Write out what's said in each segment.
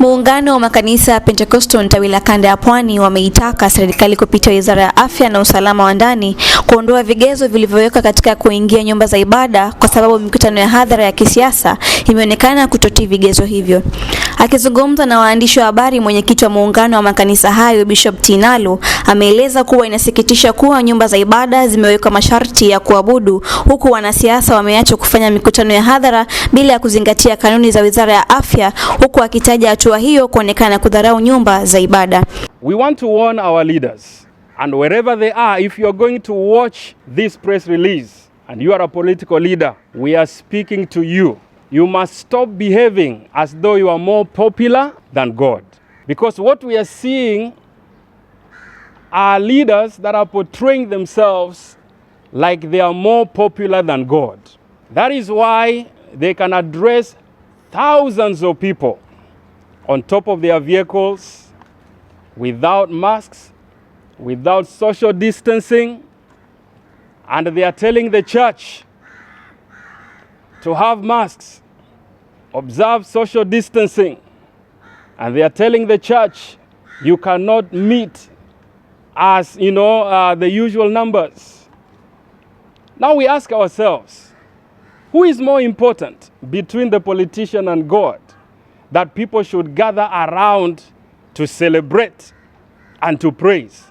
Muungano wa makanisa ya Pentecostal tawi la kanda ya Pwani wameitaka serikali kupitia Wizara ya Afya na Usalama wa Ndani kuondoa vigezo vilivyowekwa katika kuingia nyumba za ibada kwa sababu mikutano ya hadhara ya kisiasa imeonekana kutotii vigezo hivyo. Akizungumza na waandishi wa habari, mwenyekiti wa muungano wa makanisa hayo Bishop Tinalo ameeleza kuwa inasikitisha kuwa nyumba za ibada zimewekwa masharti ya kuabudu huku wanasiasa wameacha kufanya mikutano ya hadhara bila ya kuzingatia kanuni za Wizara ya Afya, huku akitaja hatua hiyo kuonekana kudharau nyumba za ibada. We want to warn our leaders, and wherever they are, if you are going to watch this press release and you are a political leader, we are speaking to you. You must stop behaving as though you are more popular than God. Because what we are seeing are leaders that are portraying themselves like they are more popular than God. That is why they can address thousands of people on top of their vehicles without masks, without social distancing, and they are telling the church to have masks, observe social distancing, and they are telling the church you cannot meet as the usual numbers. Now we ask ourselves, who is more important between the politician and God that people should gather around to celebrate and to praise?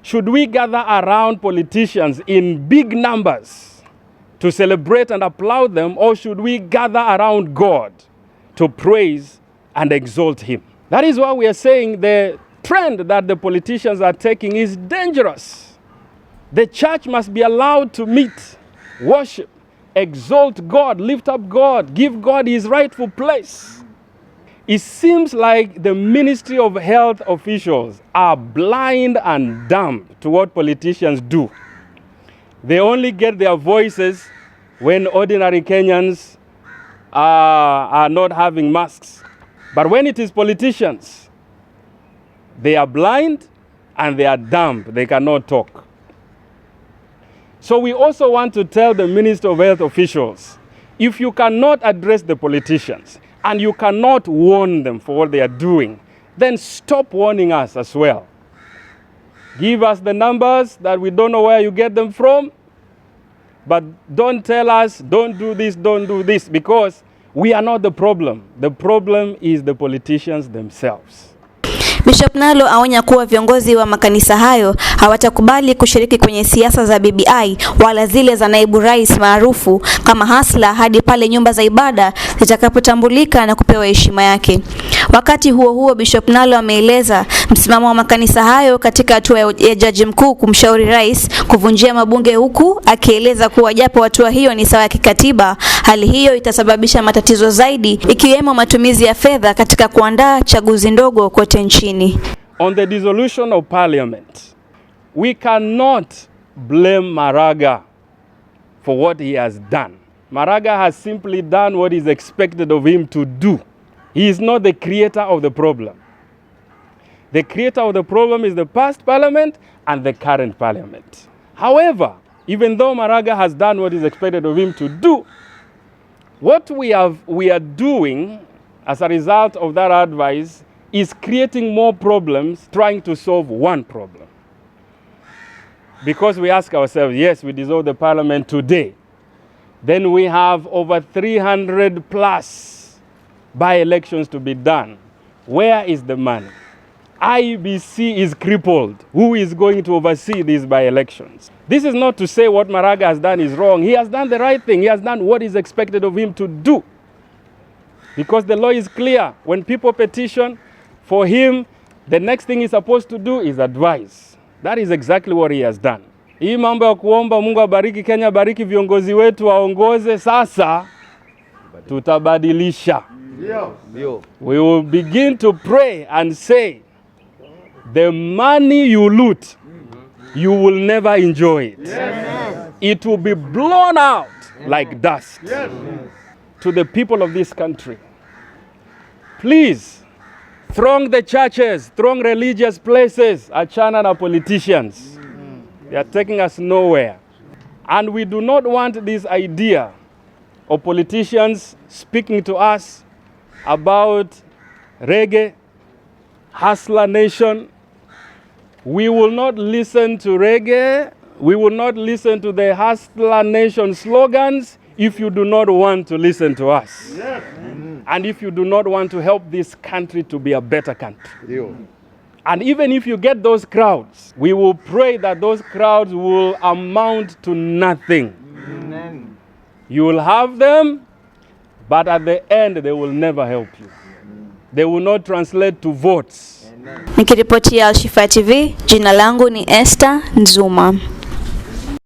Should we gather around politicians in big numbers to celebrate and applaud them, or should we gather around God to praise and exalt Him? That is why we are saying the trend that the politicians are taking is dangerous. The church must be allowed to meet, worship, exalt God, lift up God, give God His rightful place. It seems like the Ministry of Health officials are blind and dumb to what politicians do. They only get their voices when ordinary Kenyans are not having masks. But when it is politicians, they are blind and they are dumb. They cannot talk. So we also want to tell the Ministry of Health officials, if you cannot address the politicians and you cannot warn them for what they are doing, then stop warning us as well. Give us the numbers that we don't know where you get them from, but don't tell us, don't do this, because we are not the problem. The problem is the politicians themselves. Bishop Nalo aonya kuwa viongozi wa makanisa hayo hawatakubali kushiriki kwenye siasa za BBI wala zile za naibu rais maarufu kama hasla hadi pale nyumba za ibada zitakapotambulika na kupewa heshima yake. Wakati huo huo, Bishop Nalo ameeleza msimamo wa makanisa hayo katika hatua ya jaji mkuu kumshauri rais kuvunjia mabunge, huku akieleza kuwa japo hatua hiyo ni sawa ya kikatiba, hali hiyo itasababisha matatizo zaidi, ikiwemo matumizi ya fedha katika kuandaa chaguzi ndogo kote nchini. On the dissolution of parliament, we cannot blame Maraga for what he has done. Maraga has simply done what is expected of him to do. He is not the creator of the problem. The creator of the problem is the past parliament and the current parliament. However, even though Maraga has done what is expected of him to do, what we are doing as a result of that advice is creating more problems, trying to solve one problem. Because we ask ourselves, yes, we dissolve the parliament today. Then we have over 300 plus by-elections to be done. Where is the money? IEBC is crippled. Who is going to oversee these by-elections? This is not to say what Maraga has done is wrong. He has done the right thing. He has done what is expected of him to do. Because the law is clear. When people petition for him, the next thing he's supposed to do is advise. That is exactly what he has done. Hii mambo ya kuomba Mungu abariki Kenya, bariki viongozi wetu waongoze, sasa tutabadilisha. We will begin to pray and say, the money you loot, you will never enjoy it. Yes. It will be blown out like dust. Yes. To the people of this country, please, throng the churches, throng religious places, achana na politicians. They are taking us nowhere. And we do not want this idea of politicians speaking to us about reggae, Hustler Nation. We will not listen to reggae. We will not listen to the Hustler Nation slogans if you do not want to listen to us. Yes. And if you do not want to help this country to be a better country. Yeah. And even if you get those crowds, we will pray that those crowds will amount to nothing. Amen. You will have them, but at the end they will never help you. They will not translate to votes. Nikiripotia Al Shifaa TV, jina langu ni Esther Nzuma.